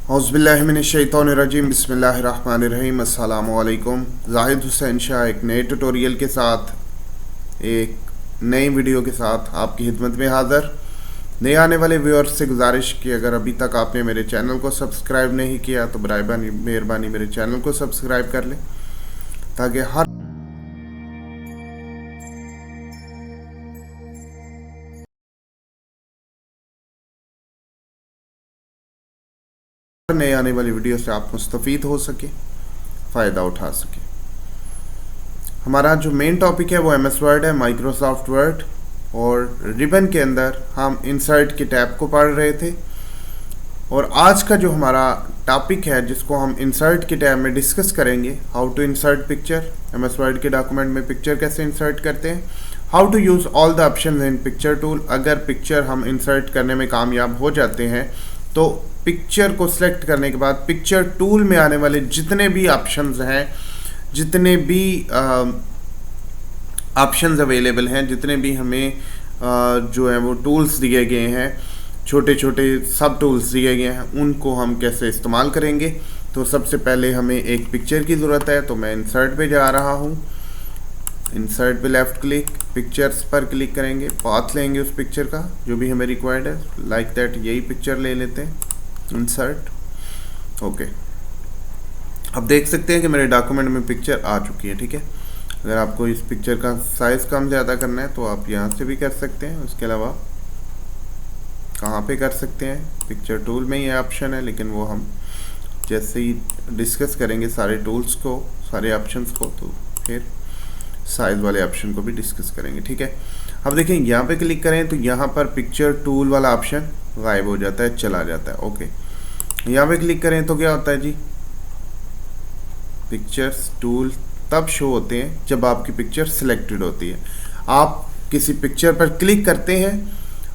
औज़ुबिल्लाहिमिनश्शैतानिर्रजीम बिस्मिल्लाहिर्रहमानिर्रहीम अस्सलामु अलैकुम। जाहिद हुसैन शाह एक नए ट्यूटोरियल के साथ, एक नई वीडियो के साथ आपकी खिदमत में हाज़िर। नए आने वाले व्यूअर्स से गुजारिश कि अगर अभी तक आपने मेरे चैनल को सब्सक्राइब नहीं किया तो बराए मेहरबानी मेरे चैनल को सब्सक्राइब कर लें ताकि हर नए आने वाली वीडियो से आप मुस्तफ़ीद हो सके, फ़ायदा उठा सके। हमारा जो मेन टॉपिक है वो एमएस वर्ड है, माइक्रोसॉफ्ट वर्ड, और रिबन के अंदर हम इंसर्ट के टैब को पढ़ रहे थे। और आज का जो हमारा टॉपिक है जिसको हम इंसर्ट के टैब में डिस्कस करेंगे, how to insert picture. MS Word के डॉक्यूमेंट में पिक्चर कैसे इंसर्ट करते हैं, how to use all the option in picture tool. अगर पिक्चर हम इंसर्ट करने में कामयाब हो जाते हैं तो पिक्चर को सिलेक्ट करने के बाद पिक्चर टूल में आने वाले जितने भी ऑप्शंस हैं, जितने भी ऑप्शंस अवेलेबल हैं, जितने भी हमें जो है वो टूल्स दिए गए हैं, छोटे छोटे सब टूल्स दिए गए हैं, उनको हम कैसे इस्तेमाल करेंगे। तो सबसे पहले हमें एक पिक्चर की ज़रूरत है, तो मैं इंसर्ट पे जा रहा हूँ। इंसर्ट पे लेफ़्ट क्लिक, पिक्चर्स पर क्लिक करेंगे, पाथ लेंगे उस पिक्चर का जो भी हमें रिक्वायर्ड है। लाइक दैट यही पिक्चर ले लेते हैं, इंसर्ट। ओके, अब देख सकते हैं कि मेरे डॉक्यूमेंट में पिक्चर आ चुकी है। ठीक है, अगर आपको इस पिक्चर का साइज़ कम ज़्यादा करना है तो आप यहाँ से भी कर सकते हैं। उसके अलावा कहाँ पे कर सकते हैं, पिक्चर टूल में ये ऑप्शन है, लेकिन वो हम जैसे ही डिस्कस करेंगे सारे टूल्स को, सारे ऑप्शंस को, तो फिर साइज़ वाले ऑप्शन को भी डिस्कस करेंगे। ठीक है, अब देखें यहाँ पे क्लिक करें तो यहाँ पर पिक्चर टूल वाला ऑप्शन गायब हो जाता है, चला जाता है। ओके, यहाँ पे क्लिक करें तो क्या होता है जी, पिक्चर्स टूल तब शो होते हैं जब आपकी पिक्चर सिलेक्टेड होती है। आप किसी पिक्चर पर क्लिक करते हैं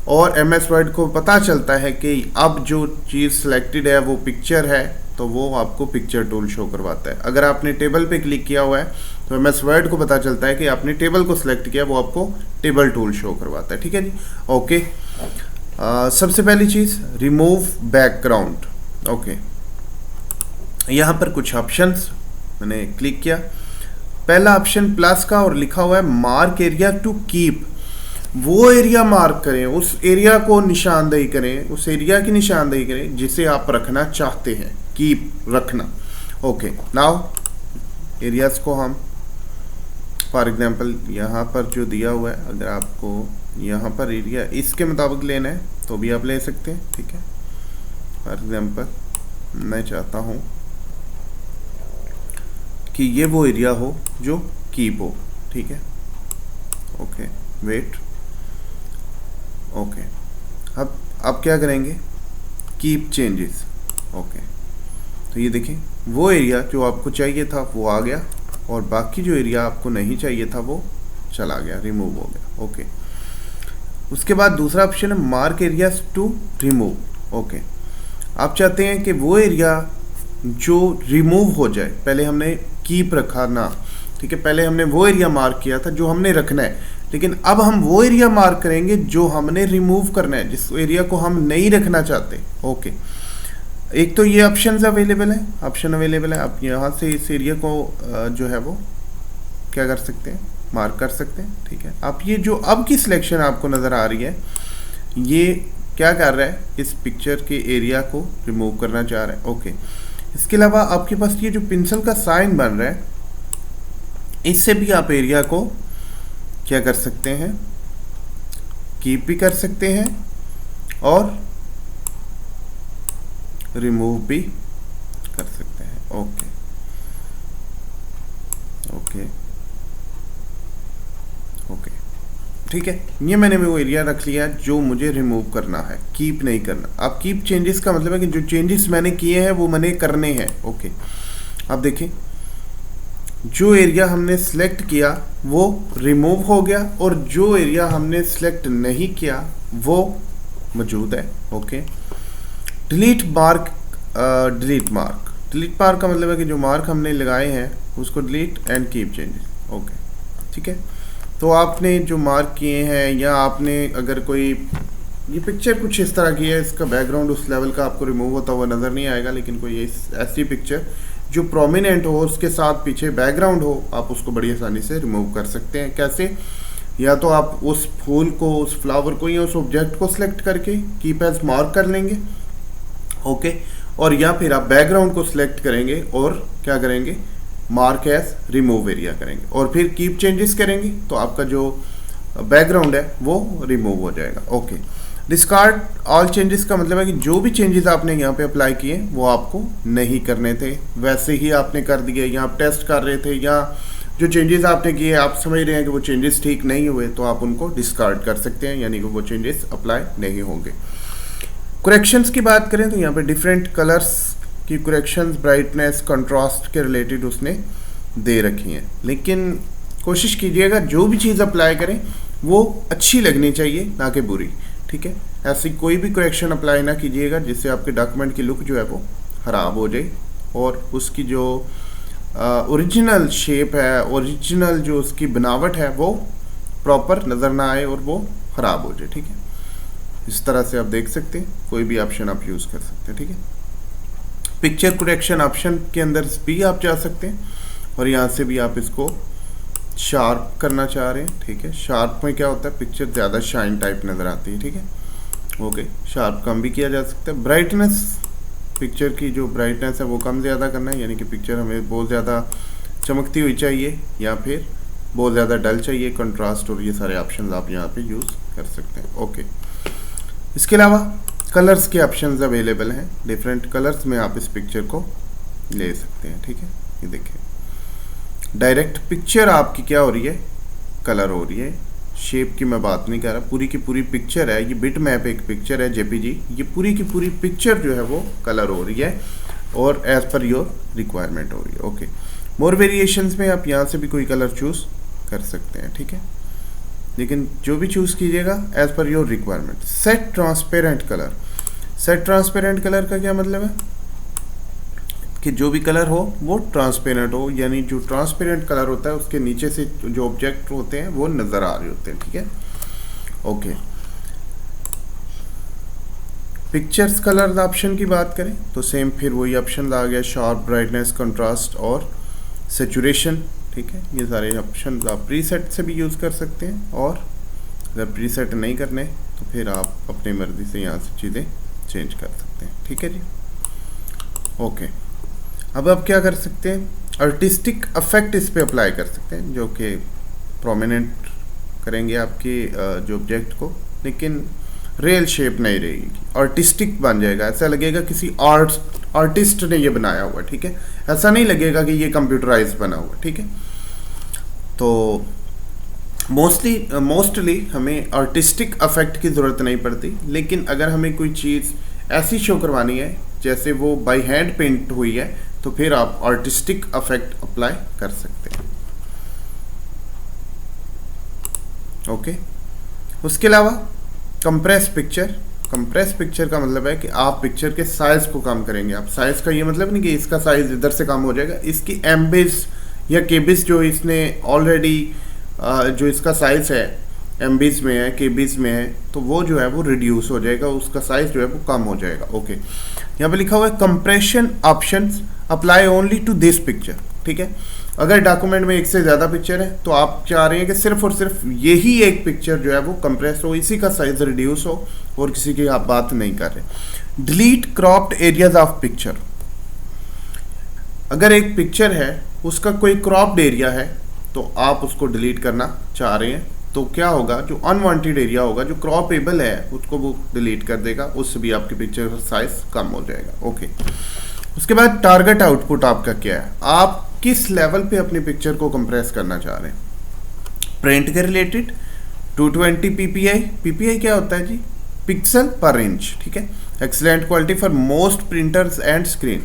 और एमएस वर्ड को पता चलता है कि अब जो चीज़ सिलेक्टेड है वो पिक्चर है, तो वो आपको पिक्चर टूल शो करवाता है। अगर आपने टेबल पे क्लिक किया हुआ है तो एमएस वर्ड को पता चलता है कि आपने टेबल को सिलेक्ट किया, वो आपको टेबल टूल शो करवाता है। ठीक है जी, ओके। सबसे पहली चीज़ रिमूव बैकग्राउंड। ओके, यहाँ पर कुछ ऑप्शंस मैंने क्लिक किया। पहला ऑप्शन प्लस का और लिखा हुआ है मार्क एरिया टू कीप। वो एरिया मार्क करें, उस एरिया को निशानदेही करें, उस एरिया की निशानदेही करें जिसे आप रखना चाहते हैं, कीप रखना। ओके, नाउ एरियाज को हम फॉर एग्जांपल यहाँ पर जो दिया हुआ है, अगर आपको यहाँ पर एरिया इसके मुताबिक लेना है तो भी आप ले सकते हैं। ठीक है, फॉर एग्जांपल मैं चाहता हूँ कि ये वो एरिया हो जो कीप हो। ठीक है, ओके, वेट। ओके, अब क्या करेंगे, कीप चेंजेस। ओके, तो ये देखें वो एरिया जो आपको चाहिए था वो आ गया, और बाकी जो एरिया आपको नहीं चाहिए था वो चला गया, रिमूव हो गया। ओके, उसके बाद दूसरा ऑप्शन है mark areas to remove. Okay, आप चाहते हैं कि वो एरिया जो रिमूव हो जाए, पहले हमने कीप रखा ना, ठीक है, पहले हमने वो एरिया मार्क किया था जो हमने रखना है, लेकिन अब हम वो एरिया मार्क करेंगे जो हमने रिमूव करना है, जिस एरिया को हम नहीं रखना चाहते। ओके, एक तो ये ऑप्शन अवेलेबल है, आप यहाँ से इस एरिया को जो है वो क्या कर सकते हैं, मार्क कर सकते हैं। ठीक है, आप ये जो अब की सिलेक्शन आपको नज़र आ रही है, ये क्या कर रहा है, इस पिक्चर के एरिया को रिमूव करना चाह रहा है। ओके, इसके अलावा आपके पास ये जो पेंसिल का साइन बन रहा है, इससे भी आप एरिया को क्या कर सकते हैं, कीप भी कर सकते हैं और रिमूव भी कर सकते हैं। ओके ओके ओके, ठीक है, ये मैंने वो एरिया रख लिया जो मुझे रिमूव करना है, कीप नहीं करना। अब कीप चेंजेस का मतलब है कि जो चेंजेस मैंने किए हैं वो मैंने करने हैं। ओके, अब देखिए जो एरिया हमने सेलेक्ट किया वो रिमूव हो गया, और जो एरिया हमने सेलेक्ट नहीं किया वो मौजूद है। ओके, डिलीट मार्क का मतलब है कि जो मार्क हमने लगाए हैं उसको delete and keep changes. Okay, ठीक है, तो आपने जो मार्क किए हैं, या आपने अगर कोई ये पिक्चर कुछ इस तरह की है, इसका बैकग्राउंड उस लेवल का आपको रिमूव होता हुआ नज़र नहीं आएगा, लेकिन कोई ऐसी पिक्चर जो प्रोमिनेंट हो, उसके साथ पीछे बैकग्राउंड हो, आप उसको बड़ी आसानी से रिमूव कर सकते हैं। कैसे? या तो आप उस फूल को, उस फ्लावर को या उस ऑब्जेक्ट को सिलेक्ट करके कीप एज मार्क कर लेंगे, ओके, और या फिर आप बैकग्राउंड को सिलेक्ट करेंगे और क्या करेंगे, मार्क एज रिमूव एरिया करेंगे, और फिर कीप चेंजेस करेंगे तो आपका जो बैकग्राउंड है वो रिमूव हो जाएगा। ओके, डिस्कार्ड ऑल चेंजेस का मतलब है कि जो भी चेंजेस आपने यहाँ पे अप्लाई किए वो आपको नहीं करने थे, वैसे ही आपने कर दिए, या आप टेस्ट कर रहे थे, या जो चेंजेस आपने किए आप समझ रहे हैं कि वो चेंजेस ठीक नहीं हुए, तो आप उनको डिस्कार्ड कर सकते हैं, यानी कि वो चेंजेस अप्लाई नहीं होंगे। करेक्शंस की बात करें तो यहाँ पे डिफरेंट कलर्स की करेक्शंस, ब्राइटनेस, कंट्रास्ट के रिलेटेड उसने दे रखी हैं, लेकिन कोशिश कीजिएगा जो भी चीज़ अप्लाई करें वो अच्छी लगनी चाहिए, ना कि बुरी, ठीक है। ऐसी कोई भी करेक्शन अप्लाई ना कीजिएगा जिससे आपके डॉक्यूमेंट की लुक जो है वो ख़राब हो जाए और उसकी जो ओरिजिनल शेप है, ओरिजिनल जो उसकी बनावट है वो प्रॉपर नज़र ना आए और वो ख़राब हो जाए, ठीक है। इस तरह से आप देख सकते हैं, कोई भी ऑप्शन आप यूज़ कर सकते हैं, ठीक है। पिक्चर करेक्शन ऑप्शन के अंदर भी आप जा सकते हैं और यहाँ से भी आप इसको शार्प करना चाह रहे हैं, ठीक है। शार्प में क्या होता है, पिक्चर ज़्यादा शाइन टाइप नज़र आती है, ठीक है। ओके, शार्प कम भी किया जा सकता है। ब्राइटनेस, पिक्चर की जो ब्राइटनेस है वो कम ज़्यादा करना है, यानी कि पिक्चर हमें बहुत ज़्यादा चमकती हुई चाहिए या फिर बहुत ज़्यादा डल चाहिए, कंट्रास्ट, और ये सारे ऑप्शन आप यहाँ पे यूज़ कर सकते हैं। ओके, इसके अलावा कलर्स के ऑप्शंस अवेलेबल हैं, डिफरेंट कलर्स में आप इस पिक्चर को ले सकते हैं, ठीक है। ये देखिए, डायरेक्ट पिक्चर आपकी क्या हो रही है, कलर हो रही है। शेप की मैं बात नहीं कर रहा, पूरी की पूरी पिक्चर है, ये बिट मैप एक पिक्चर है जेपीजी, ये पूरी की पूरी पिक्चर जो है वो कलर हो रही है और एज पर योर रिक्वायरमेंट हो रही है। ओके, मोर वेरिएशंस में आप यहाँ से भी कोई कलर चूज़ कर सकते हैं, ठीक है, लेकिन जो भी चूज़ कीजिएगा as per your requirement. Set transparent colour, set transparent colour का क्या मतलब है कि जो भी कलर हो वो ट्रांसपेरेंट हो, यानी जो ट्रांसपेरेंट कलर होता है उसके नीचे से जो ऑब्जेक्ट होते हैं वो नज़र आ रहे होते हैं, ठीक है। ओके, पिक्चर्स कलर ऑप्शन की बात करें तो सेम फिर वही ऑप्शन आ गया, शार्प, ब्राइटनेस, कंट्रास्ट और सैचुरेशन, ठीक है। ये सारे ऑप्शन आप प्रीसेट से भी यूज़ कर सकते हैं, और अगर प्रीसेट नहीं करने तो फिर आप अपनी मर्ज़ी से यहाँ से चीज़ें चेंज कर सकते हैं, ठीक है जी। ओके, अब आप क्या कर सकते हैं, आर्टिस्टिक इफेक्ट इस पे अप्लाई कर सकते हैं जो कि प्रोमिनेंट करेंगे आपके जो ऑब्जेक्ट को, लेकिन रियल शेप नहीं रहेगी, आर्टिस्टिक बन जाएगा, ऐसा लगेगा किसी आर्टिस्ट ने ये बनाया हुआ, ठीक है। ऐसा नहीं लगेगा कि ये कंप्यूटराइज बना हुआ, ठीक है। तो मोस्टली हमें आर्टिस्टिक इफेक्ट की ज़रूरत नहीं पड़ती, लेकिन अगर हमें कोई चीज़ ऐसी शो करवानी है जैसे वो बाय हैंड पेंट हुई है तो फिर आप आर्टिस्टिक इफेक्ट अप्लाई कर सकते हैं। ओके, उसके अलावा कंप्रेस पिक्चर, कंप्रेस पिक्चर का मतलब है कि आप पिक्चर के साइज़ को कम करेंगे। आप साइज़ का ये मतलब नहीं कि इसका साइज़ इधर से कम हो जाएगा, इसकी एमबीज या केबीज जो इसने ऑलरेडी जो इसका साइज़ है एमबीज में है, केबीज में है, तो वो जो है वो रिड्यूस हो जाएगा, उसका साइज़ जो है वो कम हो जाएगा। ओके, यहाँ पे लिखा हुआ है compression options apply only to this picture, ठीक है। अगर डॉक्यूमेंट में एक से ज़्यादा पिक्चर है तो आप चाह रहे हैं कि सिर्फ और सिर्फ यही एक पिक्चर जो है वो कंप्रेस हो, इसी का साइज रिड्यूस हो, और किसी की आप बात नहीं कर रहे। Delete cropped areas of picture, अगर एक पिक्चर है उसका कोई क्रॉप्ड एरिया है तो आप उसको डिलीट करना चाह रहे हैं, तो क्या होगा, जो अनवांटेड एरिया होगा, जो क्रॉपेबल है, उसको वो डिलीट कर देगा, उससे भी आपकी पिक्चर का साइज कम हो जाएगा। ओके, उसके बाद टारगेट आउटपुट आपका क्या है, आप किस लेवल पे अपनी पिक्चर को कंप्रेस करना चाह रहे हैं। प्रिंट के रिलेटेड 220 ppi, ppi क्या होता है जी, पिक्सल पर इंच, ठीक है। Excellent quality for most printers and screen.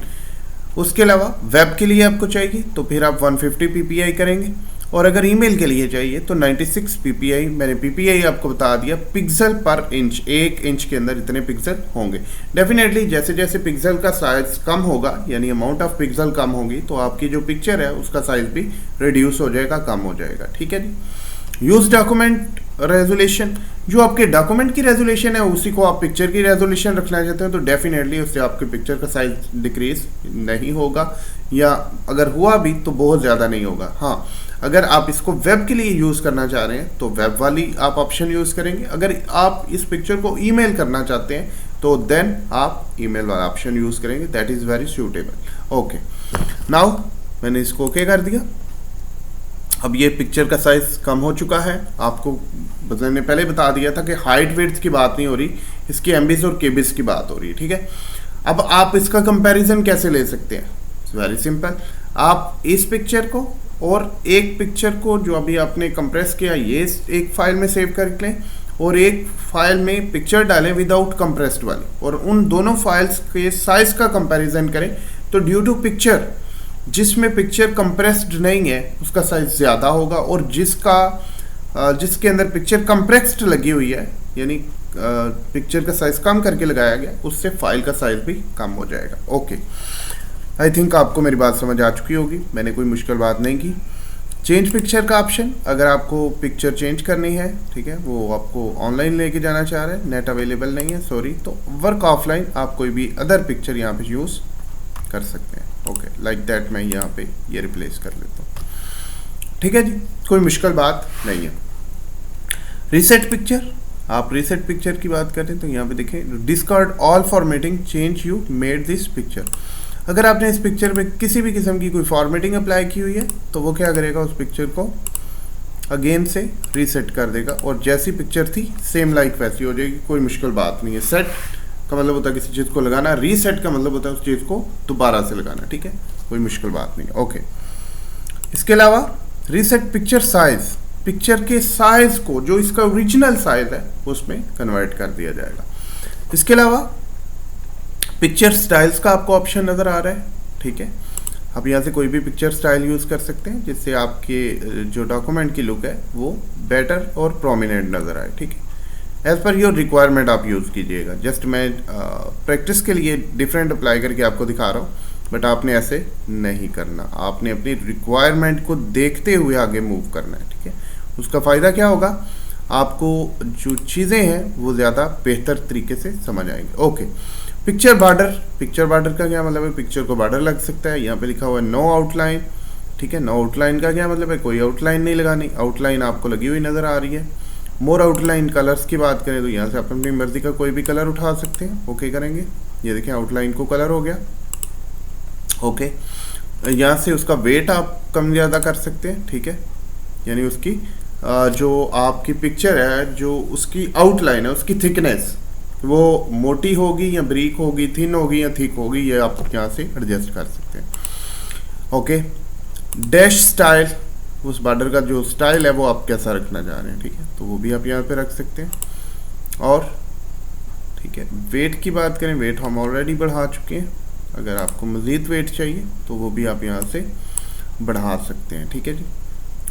उसके अलावा वेब के लिए आपको चाहिए तो फिर आप 150 ppi करेंगे, और अगर ईमेल के लिए चाहिए तो 96 ppi। मैंने ppi आपको बता दिया, पिक्सल पर इंच, 1 इंच के अंदर इतने पिक्सल होंगे। डेफिनेटली जैसे जैसे पिक्सल का साइज कम होगा, यानी अमाउंट ऑफ पिक्सल कम होगी, तो आपकी जो पिक्चर है उसका साइज भी रिड्यूस हो जाएगा, कम हो जाएगा, ठीक है जी। यूज डॉक्यूमेंट रेजोल्यूशन, जो आपके डॉक्यूमेंट की रेजोल्यूशन है उसी को आप पिक्चर की रेजोल्यूशन रखना चाहते हैं तो डेफिनेटली उससे आपके पिक्चर का साइज डिक्रीज नहीं होगा, या अगर हुआ भी तो बहुत ज़्यादा नहीं होगा। हाँ, अगर आप इसको वेब के लिए यूज़ करना चाह रहे हैं तो वेब वाली आप ऑप्शन यूज़ करेंगे। अगर आप इस पिक्चर को ईमेल करना चाहते हैं तो देन आप ईमेल वाला ऑप्शन यूज़ करेंगे, that is very suitable. Okay, now मैंने इसको ओके कर दिया। अब ये पिक्चर का साइज कम हो चुका है। आपको मैंने पहले बता दिया था कि हाइट विड्थ की बात नहीं हो रही, इसकी एमबीज और केबीज की बात हो रही है, ठीक है। अब आप इसका कंपैरिजन कैसे ले सकते हैं? वेरी सिंपल, आप इस पिक्चर को और एक पिक्चर को जो अभी आपने कंप्रेस किया ये एक फाइल में सेव कर लें और एक फाइल में पिक्चर डालें विदाउट कंप्रेस्ड वाली, और उन दोनों फाइल्स के साइज का कंपैरिजन करें। तो ड्यू टू पिक्चर, जिसमें पिक्चर कंप्रेस्ड नहीं है उसका साइज ज़्यादा होगा, और जिसके अंदर पिक्चर कंप्रेस्ड लगी हुई है यानी पिक्चर का साइज कम करके लगाया गया, उससे फाइल का साइज भी कम हो जाएगा। ओके, आई थिंक आपको मेरी बात समझ आ चुकी होगी, मैंने कोई मुश्किल बात नहीं की। चेंज पिक्चर का ऑप्शन, अगर आपको पिक्चर चेंज करनी है, ठीक है, वो आपको ऑनलाइन लेके जाना चाह रहे हैं, नेट अवेलेबल नहीं है सॉरी, तो वर्क ऑफलाइन आप कोई भी अदर पिक्चर यहाँ पे यूज़ कर सकते हैं। ओके, लाइक दैट मैं यहाँ पे ये रिप्लेस कर लेता हूँ, ठीक है जी, कोई मुश्किल बात नहीं है। रीसेट पिक्चर, आप रीसेट पिक्चर की बात करें तो यहाँ पे देखें discard all formatting change you made this picture. अगर आपने इस पिक्चर में किसी भी किस्म की कोई फॉर्मेटिंग अप्लाई की हुई है तो वो क्या करेगा, उस पिक्चर को अगेन से रीसेट कर देगा और जैसी पिक्चर थी सेम लाइक वैसी हो जाएगी, कोई मुश्किल बात नहीं है। सेट का मतलब होता है किसी चीज़ को लगाना, रीसेट का मतलब होता है उस चीज़ को दोबारा से लगाना, ठीक है, कोई मुश्किल बात नहीं। ओके, इसके अलावा रीसेट पिक्चर साइज, पिक्चर के साइज को जो इसका ओरिजिनल साइज है उसमें कन्वर्ट कर दिया जाएगा। इसके अलावा पिक्चर स्टाइल्स का आपको ऑप्शन नज़र आ रहा है, ठीक है, आप यहाँ से कोई भी पिक्चर स्टाइल यूज़ कर सकते हैं जिससे आपके जो डॉक्यूमेंट की लुक है वो बेटर और प्रोमिनेंट नज़र आए, ठीक है। एज़ पर योर रिक्वायरमेंट आप यूज़ कीजिएगा, जस्ट मैं प्रैक्टिस के लिए डिफरेंट अप्लाई करके आपको दिखा रहा हूँ, बट आपने ऐसे नहीं करना, आपने अपनी रिक्वायरमेंट को देखते हुए आगे मूव करना है, ठीक है। उसका फ़ायदा क्या होगा, आपको जो चीज़ें हैं वो ज़्यादा बेहतर तरीके से समझ आएंगे। Okay, picture border, picture border का क्या मतलब है, पिक्चर को बॉर्डर लग सकता है, यहाँ पे लिखा हुआ है नो आउटलाइन, ठीक है। नो आउटलाइन का क्या मतलब है, कोई आउटलाइन नहीं लगानी, आउटलाइन आपको लगी हुई नज़र आ रही है। मोर आउटलाइन कलर्स की बात करें तो यहाँ से आप अपनी मर्जी का कोई भी कलर उठा सकते हैं। ओके करेंगे, ये देखें आउटलाइन को कलर हो गया। ओके, यहाँ से उसका वेट आप कम ज़्यादा कर सकते हैं, ठीक है, यानी उसकी जो आपकी पिक्चर है जो उसकी आउटलाइन है उसकी थिकनेस वो मोटी होगी या ब्रीक होगी, थिन होगी या थिक होगी, ये आप यहाँ से एडजस्ट कर सकते हैं। ओके, डैश स्टाइल, उस बॉर्डर का जो स्टाइल है वो आप कैसा रखना चाह रहे हैं, ठीक है, तो वो भी आप यहाँ पे रख सकते हैं। और ठीक है, वेट की बात करें, वेट हम ऑलरेडी बढ़ा चुके हैं, अगर आपको मज़ीद वेट चाहिए तो वो भी आप यहाँ से बढ़ा सकते हैं, ठीक है जी।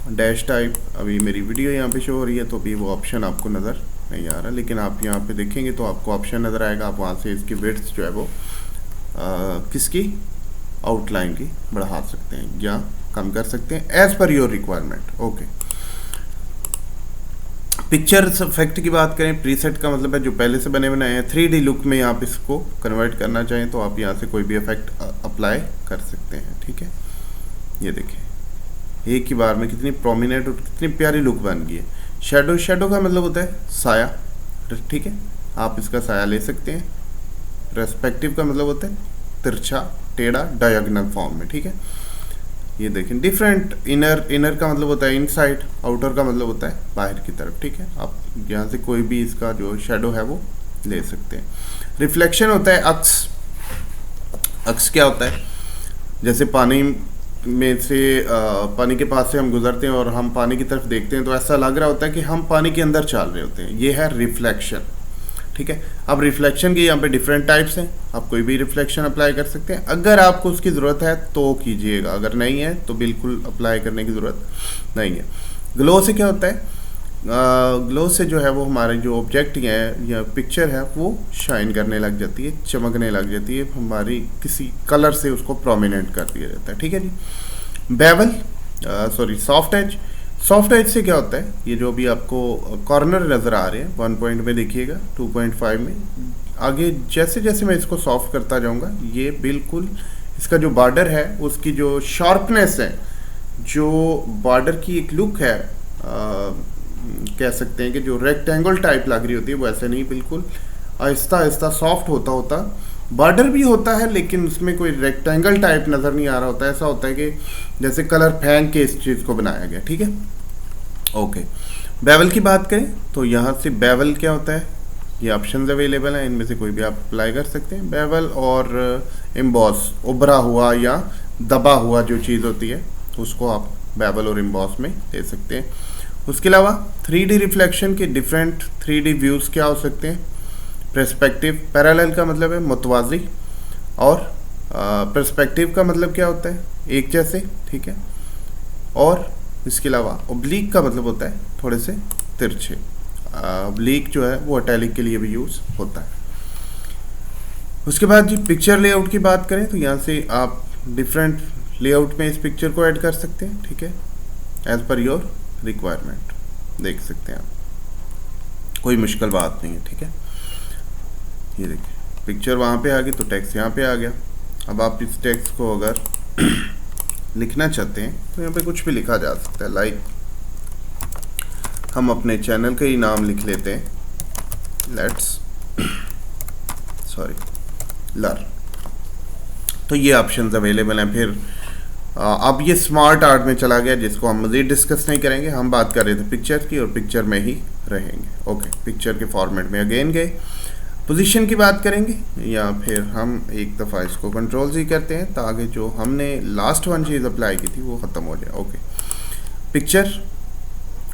डैश टाइप, अभी मेरी वीडियो यहाँ पे शो हो रही है तो अभी वो ऑप्शन आपको नज़र नहीं आ रहा, लेकिन आप यहाँ पे देखेंगे तो आपको ऑप्शन नज़र आएगा, आप वहाँ से इसकी विड्थ जो है वो किसकी आउटलाइन की बढ़ा सकते हैं या कम कर सकते हैं as per your requirement. Okay, pictures effect की बात करें, प्रीसेट का मतलब है जो पहले से बने बनाए हैं। 3D लुक में आप इसको कन्वर्ट करना चाहें तो आप यहाँ से कोई भी इफेक्ट अप्लाई कर सकते हैं, ठीक है। ये देखें एक ही बार में कितनी प्रोमिनेंट और कितनी प्यारी लुक बन गई है। शेडो, शेडो का मतलब होता है साया, ठीक है, आप इसका साया ले सकते हैं। रेस्पेक्टिव का मतलब होता है तिरछा, टेढ़ा, डायगोनल फॉर्म में, ठीक है। ये देखें डिफरेंट, इनर, इनर का मतलब होता है इनसाइड, आउटर का मतलब होता है बाहर की तरफ, ठीक है। आप यहाँ से कोई भी इसका जो शेडो है वो ले सकते हैं। रिफ्लेक्शन होता है अक्स, अक्स क्या होता है, जैसे पानी में से पानी के पास से हम गुजरते हैं और हम पानी की तरफ देखते हैं तो ऐसा लग रहा होता है कि हम पानी के अंदर चल रहे होते हैं, ये है रिफ्लेक्शन, ठीक है। अब रिफ्लेक्शन के यहाँ पे डिफरेंट टाइप्स हैं, आप कोई भी रिफ्लेक्शन अप्लाई कर सकते हैं, अगर आपको उसकी ज़रूरत है तो कीजिएगा, अगर नहीं है तो बिल्कुल अप्लाई करने की ज़रूरत नहीं है। ग्लो से क्या होता है, ग्लो से जो है वो हमारे जो ऑब्जेक्ट है या पिक्चर है वो शाइन करने लग जाती है, चमकने लग जाती है, हमारी किसी कलर से उसको प्रोमिनेंट कर दिया जाता है, ठीक है जी। Bevel, sorry soft edge, soft edge से क्या होता है, ये जो भी आपको कॉर्नर नज़र आ रहे हैं 1 पॉइंट में देखिएगा, 2.5 में, आगे जैसे जैसे मैं इसको सॉफ्ट करता जाऊंगा ये बिल्कुल इसका जो बॉर्डर है उसकी जो शार्पनेस है, जो बॉर्डर की एक लुक है, कह सकते हैं कि जो रेक्टेंगल टाइप लग रही होती है वो ऐसे नहीं, बिल्कुल आहिस्ता आहिस्ता सॉफ्ट होता होता बॉर्डर भी होता है, लेकिन उसमें कोई रेक्टेंगल टाइप नज़र नहीं आ रहा होता है। ऐसा होता है कि जैसे कलर फेंक के इस चीज़ को बनाया गया, ठीक है। ओके, बेवल की बात करें तो यहाँ से बेवल क्या होता है, ये ऑप्शंस अवेलेबल हैं, इनमें से कोई भी आप अप्लाई कर सकते हैं। बेवल और एम्बॉस, उभरा हुआ या दबा हुआ जो चीज़ होती है उसको आप बेवल और एम्बॉस में दे सकते हैं। उसके अलावा 3D रिफ्लेक्शन के डिफरेंट 3D व्यूज़ क्या हो सकते हैं, पर्सपेक्टिव, पैरेलल का मतलब है मुतवाज़ी, और पर्सपेक्टिव का मतलब क्या होता है, एक जैसे, ठीक है। और इसके अलावा ओब्लीक का मतलब होता है थोड़े से तिरछे। ओब्लीक जो है वो इटैलिक के लिए भी यूज़ होता है। उसके बाद जी पिक्चर लेआउट की बात करें तो यहाँ से आप डिफरेंट लेआउट में इस पिक्चर को ऐड कर सकते हैं, ठीक है, एज पर योर रिक्वायरमेंट, देख सकते हैं आप, कोई मुश्किल बात नहीं है, ठीक है। ये देखिए पिक्चर वहाँ पे आ गई तो टेक्स्ट यहाँ पे आ गया। अब आप इस टेक्स्ट को अगर लिखना चाहते हैं तो यहाँ पे कुछ भी लिखा जा सकता है, लाइक हम अपने चैनल का ही नाम लिख लेते हैं, लेट्स लर्न, तो ये ऑप्शंस अवेलेबल हैं। फिर अब ये स्मार्ट आर्ट में चला गया जिसको हम मज़ीद डिस्कस नहीं करेंगे, हम बात कर रहे थे पिक्चर की और पिक्चर में ही रहेंगे। ओके, पिक्चर के फॉर्मेट में अगेन गए, पोजीशन की बात करेंगे, या फिर हम एक दफ़ा इसको कंट्रोल जी करते हैं ताकि जो हमने लास्ट वन चीज़ अप्लाई की थी वो ख़त्म हो जाए। ओके, पिक्चर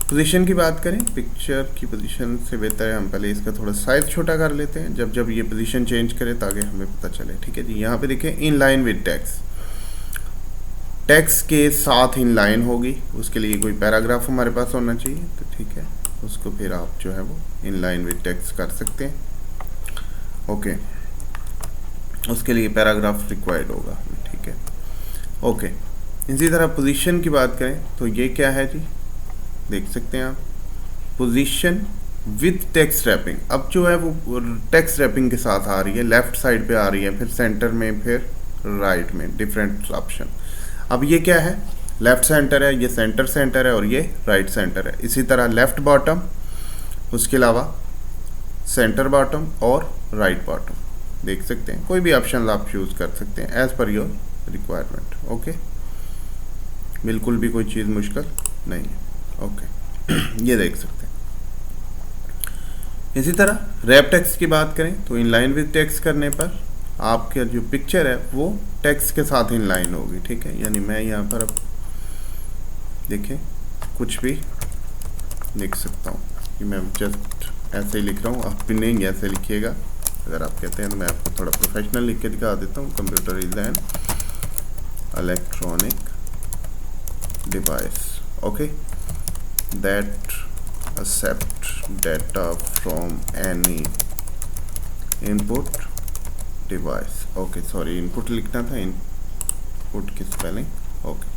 पोजीशन की बात करें, पिक्चर की पोजीशन से बेहतर है हम पहले इसका थोड़ा साइज़ छोटा कर लेते हैं जब जब ये पोजीशन चेंज करें ताकि हमें पता चले, ठीक है जी। यहाँ पे देखें in line with text, text के साथ इन लाइन होगी, उसके लिए कोई पैराग्राफ हमारे पास होना चाहिए, तो ठीक है, उसको फिर आप जो है वो इन लाइन विद टेक्स्ट कर सकते हैं। ओके, उसके लिए पैराग्राफ रिक्वायर्ड होगा, ठीक है। ओके, इसी तरह पोजीशन की बात करें तो ये क्या है जी, देख सकते हैं आप, पोजीशन विद टेक्स्ट रैपिंग। अब जो है वो टेक्स्ट रैपिंग के साथ आ रही है, लेफ्ट साइड पे आ रही है, फिर सेंटर में, फिर राइट में, डिफरेंट ऑप्शन। अब ये क्या है, लेफ्ट सेंटर है, ये सेंटर सेंटर है और ये राइट सेंटर है। इसी तरह लेफ्ट बॉटम, उसके अलावा सेंटर बॉटम और राइट बॉटम, देख सकते हैं। कोई भी ऑप्शन आप यूज़ कर सकते हैं as per your requirement. Okay, बिल्कुल भी कोई चीज़ मुश्किल नहीं है। ओके, ये देख सकते हैं। इसी तरह रैप टेक्स्ट की बात करें तो इन लाइन विद टेक्स्ट करने पर आपका जो पिक्चर है वो टेक्स्ट के साथ इन लाइन होगी, ठीक है। यानी मैं यहाँ पर अब देखें कुछ भी लिख सकता हूँ कि मैं जस्ट ऐसे ही लिख रहा हूँ, आप भी नहीं ऐसे लिखिएगा। अगर आप कहते हैं तो मैं आपको थोड़ा प्रोफेशनल लिख के दिखा देता हूँ। Computer is an electronic device, okay, that accept data from any input device. Okay, sorry, input लिखना था, इनपुट की spelling, okay,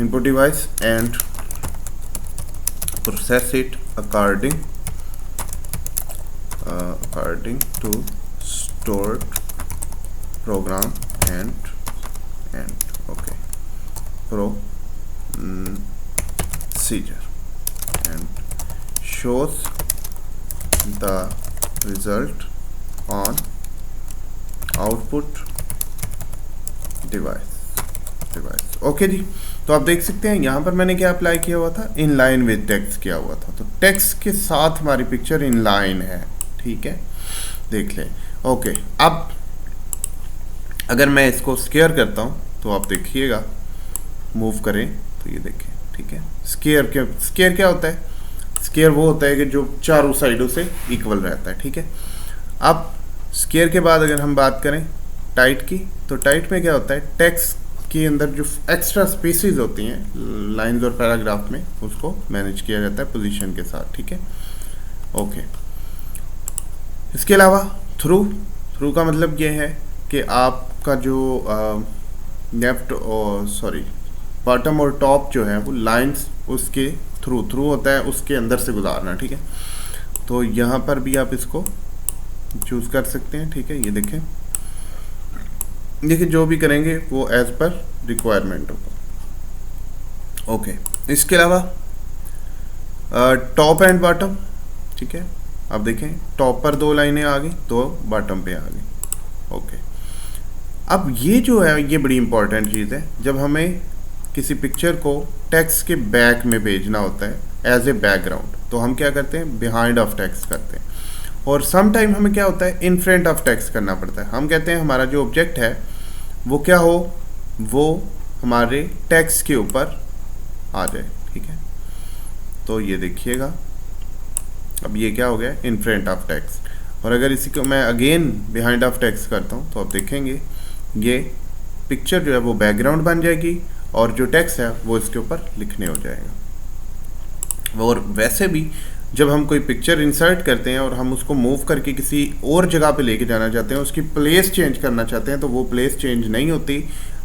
input device and process it according to stored program and okay, procedure and shows the result on output device। Okay जी, तो आप देख सकते हैं यहाँ पर मैंने क्या अप्लाई किया हुआ था, इन लाइन विद टेक्स्ट किया हुआ था, तो टेक्स्ट के साथ हमारी पिक्चर इन लाइन है, ठीक है, देख लें। ओके, अब अगर मैं इसको स्केयर करता हूँ तो आप देखिएगा, मूव करें तो ये देखें, ठीक है। स्केयर क्या होता है, स्केयर वो होता है कि जो चारों साइडों से इक्वल रहता है, ठीक है। अब स्केयर के बाद अगर हम बात करें टाइट की, तो टाइट में क्या होता है, टेक्स्ट के अंदर जो एक्स्ट्रा स्पेसेस होती हैं लाइंस और पैराग्राफ में, उसको मैनेज किया जाता है पोजीशन के साथ, ठीक है। ओके, इसके अलावा थ्रू का मतलब ये है कि आपका जो लेफ्ट और बॉटम और टॉप जो है वो लाइंस उसके थ्रू होता है, उसके अंदर से गुजारना, ठीक है। तो यहाँ पर भी आप इसको चूज़ कर सकते हैं, ठीक है। ये देखें, देखिए जो भी करेंगे वो एज पर रिक्वायरमेंट होगा। ओके, इसके अलावा टॉप एंड बॉटम, ठीक है। अब देखें टॉप पर 2 लाइनें आ गई, 2 बॉटम पे आ गई। ओके, अब ये जो है ये बड़ी इंपॉर्टेंट चीज़ है। जब हमें किसी पिक्चर को टेक्स्ट के बैक में भेजना होता है एज ए बैकग्राउंड, तो हम क्या करते हैं, बिहाइंड ऑफ टेक्स्ट करते हैं। और सम टाइम हमें क्या होता है, इन फ्रंट ऑफ टेक्स्ट करना पड़ता है। हम कहते हैं हमारा जो ऑब्जेक्ट है वो क्या हो, वो हमारे टेक्स्ट के ऊपर आ जाए, ठीक है। तो ये देखिएगा, अब ये क्या हो गया, इन फ्रंट ऑफ टेक्स्ट। और अगर इसी को मैं अगेन बिहाइंड ऑफ टेक्स्ट करता हूँ तो आप देखेंगे ये पिक्चर जो है वो बैकग्राउंड बन जाएगी और जो टेक्स्ट है वो इसके ऊपर लिखने हो जाएगा। और वैसे भी जब हम कोई पिक्चर इंसर्ट करते हैं और हम उसको मूव करके किसी और जगह पे लेके जाना चाहते हैं, उसकी प्लेस चेंज करना चाहते हैं, तो वो प्लेस चेंज नहीं होती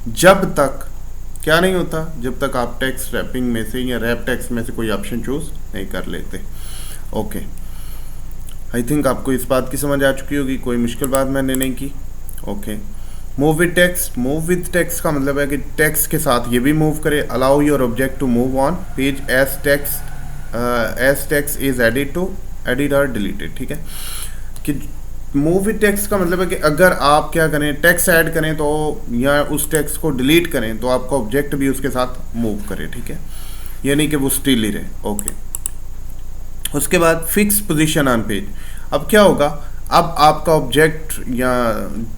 जब तक, क्या नहीं होता, जब तक आप टेक्स्ट रैपिंग में से या रैप टेक्स्ट में से कोई ऑप्शन चूज नहीं कर लेते। ओके, आई थिंक आपको इस बात की समझ आ चुकी होगी, कोई मुश्किल बात मैंने नहीं की। Okay, move with text. Move with text का मतलब है कि टेक्स्ट के साथ ये भी मूव करे। Allow your object to move on page as text is edit और डिलीटेड, ठीक है। कि मूव विद टेक्स्ट का मतलब है कि अगर आप क्या करें, टेक्स्ट ऐड करें तो या उस टेक्स्ट को डिलीट करें तो आपका ऑब्जेक्ट भी उसके साथ मूव करे, ठीक है, यानी कि वो स्टिल ही रहे। ओके, उसके बाद फिक्स पोजीशन ऑन पेज। अब क्या होगा, अब आपका ऑब्जेक्ट या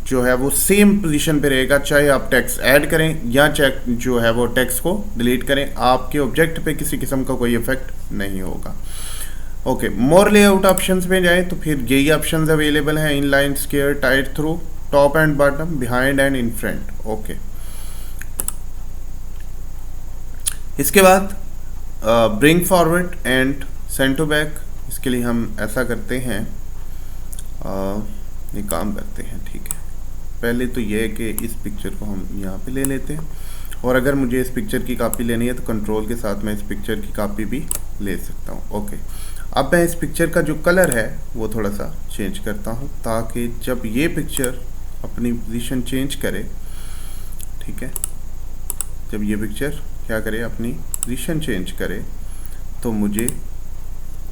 जो है वो सेम पोजीशन पे रहेगा, चाहे आप टेक्स्ट ऐड करें या चाहे जो है वो टेक्स्ट को डिलीट करें, आपके ऑब्जेक्ट पे किसी किस्म का कोई इफेक्ट नहीं होगा। ओके, मोर लेआउट ऑप्शंस में जाएं तो फिर यही ऑप्शंस अवेलेबल हैं, in line, square, tight through, top and bottom, behind and in front. Okay, इसके बाद bring forward and send to back. इसके लिए हम ऐसा करते हैं, ये काम करते हैं, ठीक है। पहले तो ये है कि इस पिक्चर को हम यहाँ पे ले लेते हैं, और अगर मुझे इस पिक्चर की कॉपी लेनी है तो कंट्रोल के साथ मैं इस पिक्चर की कॉपी भी ले सकता हूँ। ओके, अब मैं इस पिक्चर का जो कलर है वो थोड़ा सा चेंज करता हूँ ताकि जब ये पिक्चर अपनी पोजीशन चेंज करे, ठीक है, जब ये पिक्चर क्या करे, अपनी पोजीशन चेंज करे, तो मुझे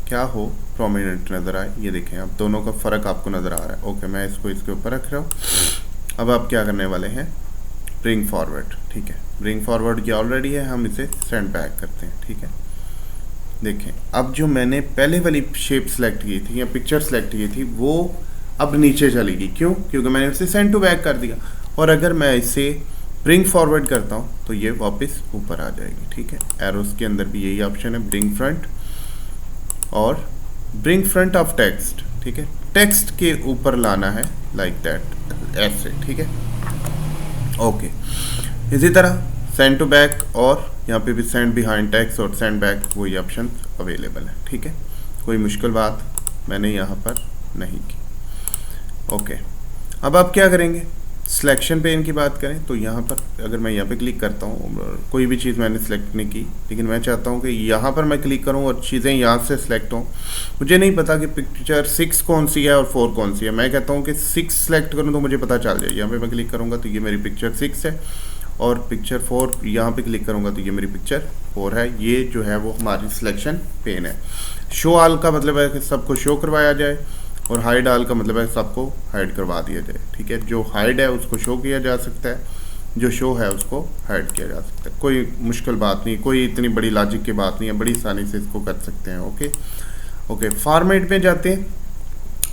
क्या हो, प्रोमिनेंट नज़र आए। ये देखें, अब दोनों का फ़र्क आपको नज़र आ रहा है। ओके, मैं इसको इसके ऊपर रख रहा हूँ। अब आप क्या करने वाले हैं, ब्रिंग फॉरवर्ड, ठीक है। ब्रिंग फॉरवर्ड की ऑलरेडी है, हम इसे सेंड बैक करते हैं, ठीक है। देखें, अब जो मैंने पहले वाली शेप सेलेक्ट की थी या पिक्चर सेलेक्ट की थी वो अब नीचे चली गई, क्यों, क्योंकि मैंने उसे सेंड टू बैक कर दिया। और अगर मैं इसे ब्रिंग फॉरवर्ड करता हूँ तो ये वापस ऊपर आ जाएगी, ठीक है। एरोस के अंदर भी यही ऑप्शन है, ब्रिंग फ्रंट और ब्रिंग फ्रंट ऑफ टेक्स्ट, ठीक है। टेक्स्ट के ऊपर लाना है, लाइक दैट, ऐसे, ठीक है। ओके, इसी तरह सेंड टू बैक, और यहाँ पे भी सेंड बिहाइंड टेक्स्ट और सेंड बैक वही ऑप्शन अवेलेबल है, ठीक है। कोई मुश्किल बात मैंने यहाँ पर नहीं की। ओके, अब आप क्या करेंगे, सिलेक्शन पेन की बात करें तो यहाँ पर अगर मैं यहाँ पे क्लिक करता हूँ, कोई भी चीज़ मैंने सेलेक्ट नहीं की, लेकिन मैं चाहता हूँ कि यहाँ पर मैं क्लिक करूँ और चीज़ें यहाँ से सिलेक्ट हों। मुझे नहीं पता कि पिक्चर 6 कौन सी है और 4 कौन सी है, मैं कहता हूँ कि 6 सेलेक्ट करूँ तो मुझे पता चल जाए। यहाँ पे मैं क्लिक करूँगा तो ये मेरी पिक्चर 6 है, और पिक्चर 4 यहाँ पे क्लिक करूँगा तो ये मेरी पिक्चर 4 है। ये जो है वो हमारी सिलेक्शन पेन है। शो ऑल का मतलब है कि सबको शो करवाया जाए, और हाइड ऑल का मतलब है सबको हाइड करवा दिया जाए, ठीक है। जो हाइड है उसको शो किया जा सकता है, जो शो है उसको हाइड किया जा सकता है। कोई मुश्किल बात नहीं, कोई इतनी बड़ी लॉजिक की बात नहीं है, बड़ी आसानी से इसको कर सकते हैं। ओके, फॉर्मेट में जाते हैं,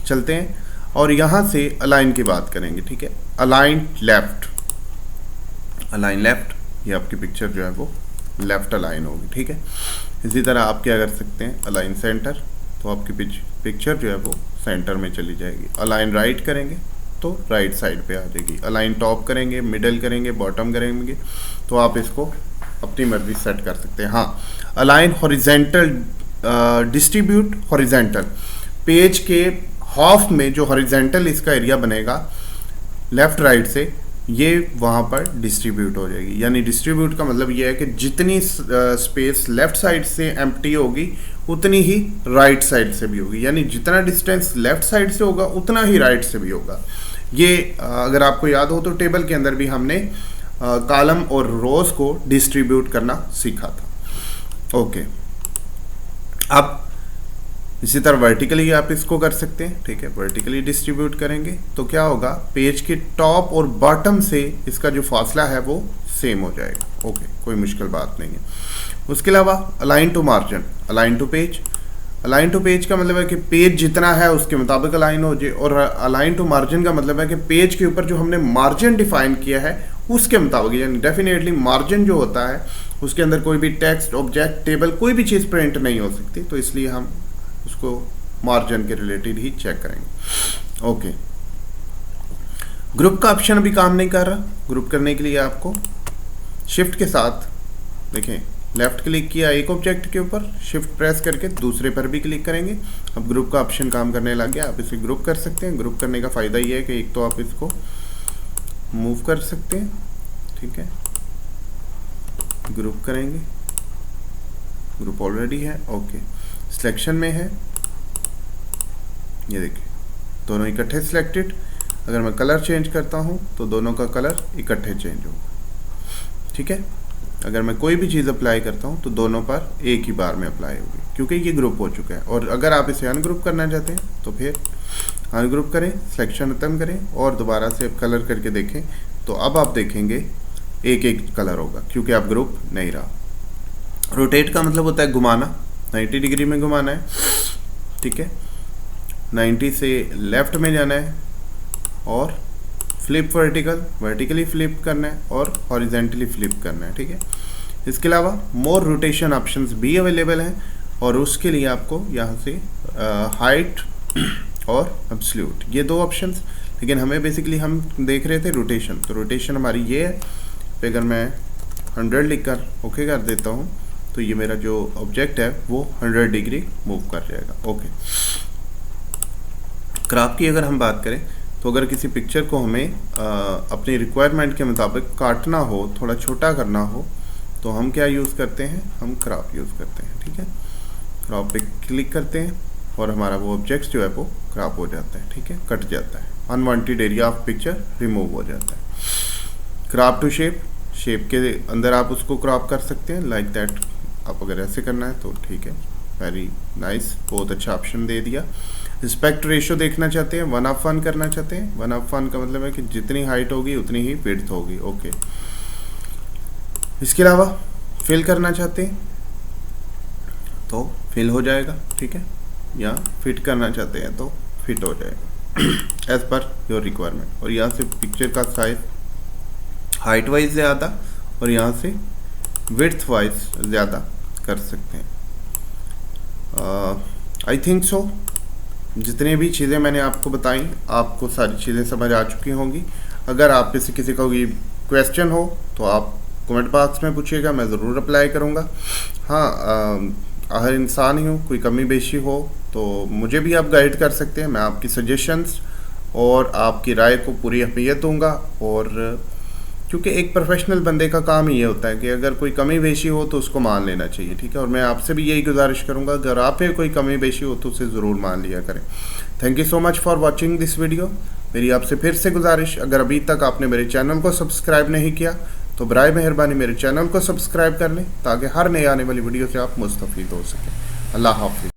चलते हैं, और यहाँ से अलाइन की बात करेंगे, ठीक है। अलाइन लेफ्ट, ये आपकी पिक्चर जो है वो लेफ्ट अलाइन होगी, ठीक है। इसी तरह आप क्या कर सकते हैं, अलाइन सेंटर, तो आपकी पिक्चर जो है वो सेंटर में चली जाएगी। अलाइन राइट करेंगे तो राइट साइड पे आ जाएगी। अलाइन टॉप करेंगे, मिडल करेंगे, बॉटम करेंगे, तो आप इसको अपनी मर्जी सेट कर सकते हैं। हाँ, align horizontal, distribute horizontal, page के हाफ में जो हॉरिजेंटल इसका एरिया बनेगा लेफ्ट राइट से, ये वहाँ पर डिस्ट्रीब्यूट हो जाएगी। यानी डिस्ट्रीब्यूट का मतलब ये है कि जितनी स्पेस लेफ्ट साइड से एम्प्टी होगी उतनी ही राइट साइड से भी होगी, यानी जितना डिस्टेंस लेफ्ट साइड से होगा उतना ही राइट से भी होगा। ये अगर आपको याद हो तो टेबल के अंदर भी हमने कॉलम और रोज को डिस्ट्रीब्यूट करना सीखा था। ओके, अब इसी तरह वर्टिकली आप इसको कर सकते हैं, ठीक है। वर्टिकली डिस्ट्रीब्यूट करेंगे तो क्या होगा, पेज के टॉप और बॉटम से इसका जो फासला है वो सेम हो जाएगा। ओके, कोई मुश्किल बात नहीं है। उसके अलावा align to margin, align to page. Align to page का मतलब है कि पेज जितना है उसके मुताबिक अलाइन हो जाए, और अलाइन टू मार्जिन का मतलब है कि पेज के ऊपर जो हमने मार्जिन डिफाइन किया है उसके मुताबिक, यानी डेफिनेटली मार्जिन जो होता है उसके अंदर कोई भी टेक्स्ट, ऑब्जेक्ट, टेबल, कोई भी चीज़ प्रिंट नहीं हो सकती, तो इसलिए हम उसको मार्जिन के रिलेटेड ही चेक करेंगे। ओके, ग्रुप का ऑप्शन अभी काम नहीं कर रहा। ग्रुप करने के लिए आपको शिफ्ट के साथ देखें, लेफ्ट क्लिक किया एक ऑब्जेक्ट के ऊपर, शिफ्ट प्रेस करके दूसरे पर भी क्लिक करेंगे। अब ग्रुप का ऑप्शन काम करने लग गया। आप इसे ग्रुप कर सकते हैं। ग्रुप करने का फ़ायदा ये है कि एक तो आप इसको मूव कर सकते हैं, ठीक है। ग्रुप करेंगे, ग्रुप ऑलरेडी है। ओके, सिलेक्शन में है, ये देखिए दोनों इकट्ठे सिलेक्टेड। अगर मैं कलर चेंज करता हूँ तो दोनों का कलर इकट्ठे चेंज होगा, ठीक है। अगर मैं कोई भी चीज़ अप्लाई करता हूँ तो दोनों पर एक ही बार में अप्लाई होगी, क्योंकि ये ग्रुप हो चुका है। और अगर आप इसे अनग्रुप करना चाहते हैं तो फिर अनग्रुप करें, सिलेक्शन खत्म करें और दोबारा से कलर करके देखें, तो अब आप देखेंगे एक एक कलर होगा, क्योंकि आप ग्रुप नहीं रहा। रोटेट का मतलब होता है घुमाना, 90 डिग्री में घुमाना है, ठीक है। 90 से लेफ्ट में जाना है, और फ्लिप वर्टिकली फ्लिप करना है, और हॉरिजेंटली फ्लिप करना है, ठीक है। इसके अलावा मोर रोटेशन ऑप्शंस भी अवेलेबल हैं, और उसके लिए आपको यहाँ से हाइट और एब्सोल्यूट, ये दो ऑप्शंस। लेकिन हमें बेसिकली हम देख रहे थे रोटेशन, तो रोटेशन हमारी ये है। पे अगर मैं 100 लिख कर ओके कर देता हूँ तो ये मेरा जो ऑब्जेक्ट है वो 100 डिग्री मूव कर जाएगा। ओके, क्रॉप की अगर हम बात करें तो अगर किसी पिक्चर को हमें अपनी रिक्वायरमेंट के मुताबिक काटना हो, थोड़ा छोटा करना हो, तो हम क्या यूज़ करते हैं, हम क्रॉप यूज़ करते हैं, ठीक है। क्रॉप पे क्लिक करते हैं और हमारा वो ऑब्जेक्ट जो है वो क्रॉप हो जाता है, ठीक है, कट जाता है। Unwanted area of picture remove हो जाता है। क्रॉप टू शेप, शेप के अंदर आप उसको क्रॉप कर सकते हैं, लाइक दैट। आप अगर ऐसे करना है तो ठीक है, वेरी नाइस, बहुत अच्छा ऑप्शन दे दिया। एस्पेक्ट रेशियो देखना चाहते हैं, 1:1 करना चाहते हैं। 1:1 का मतलब है कि जितनी हाइट होगी उतनी ही विड्थ होगी। ओके, इसके अलावा फिल करना चाहते हैं तो फिल हो जाएगा, ठीक है, या फिट करना चाहते हैं तो फिट हो जाएगा एज पर योर रिक्वायरमेंट। और यहाँ से पिक्चर का साइज हाइट वाइज ज़्यादा और यहाँ से विड्थ वाइज ज़्यादा कर सकते हैं। आई थिंक सो जितने भी चीज़ें मैंने आपको बताई, आपको सारी चीज़ें समझ आ चुकी होंगी। अगर आप में से किसी का कोई क्वेश्चन हो तो आप कमेंट बॉक्स में पूछिएगा, मैं ज़रूर रिप्लाई करूँगा। हाँ, हर इंसान ही हूँ, कोई कमी बेशी हो तो मुझे भी आप गाइड कर सकते हैं। मैं आपकी सजेशंस और आपकी राय को पूरी अहमियत दूँगा, और क्योंकि एक प्रोफेशनल बंदे का काम ही ये होता है कि अगर कोई कमी बेशी हो तो उसको मान लेना चाहिए, ठीक है। और मैं आपसे भी यही गुजारिश करूँगा, अगर आप में कोई कमी बेशी हो तो उसे ज़रूर मान लिया करें। Thank you so much for watching this video. मेरी आपसे फिर से गुजारिश, अगर अभी तक आपने मेरे चैनल को सब्सक्राइब नहीं किया तो बराए मेहरबानी मेरे चैनल को सब्सक्राइब कर लें, ताकि हर नई आने वाली वीडियो से आप मुस्तफ़ीद हो सकें। अल्लाह हाफ़िज़।